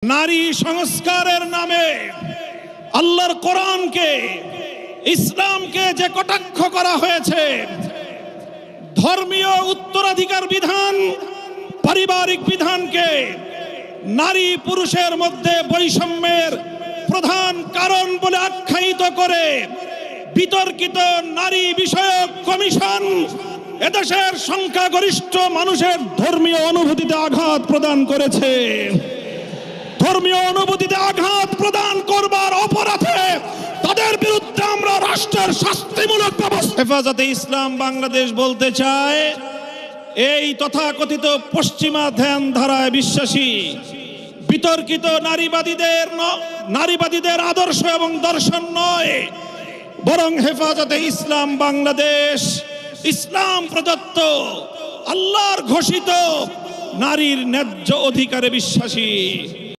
নারী সংস্কারের নামে আল্লাহর কোরআনকে ইসলামকে যে কটাক্ষ করা হয়েছে, ধর্মীয় উত্তরাধিকার বিধান পারিবারিক বিধানকে নারী পুরুষের মধ্যে বৈষম্যের প্রধান কারণ বলে আখ্যায়িত করে বিতর্কিত নারী বিষয়ক কমিশন এদেশের সংখ্যাগরিষ্ঠ মানুষের ধর্মীয় অনুভূতিতে আঘাত প্রদান করেছে। ধর্মীয় অনুভূতিতে আঘাত প্রদান করবার অপরাধে তাদের বিরুদ্ধে আমরা রাষ্ট্রের শাস্তিমূলক ব্যবস্থা। হেফাজতে ইসলাম বাংলাদেশ বলতে চায়, এই তথাকথিত পশ্চিমা ধ্যান ধারায় বিশ্বাসী বিতর্কিত নারীবাদীদের আদর্শ এবং দর্শন নয়, বরং হেফাজতে ইসলাম বাংলাদেশ ইসলাম প্রদত্ত আল্লাহর ঘোষিত নারীর ন্যায্য অধিকারে বিশ্বাসী।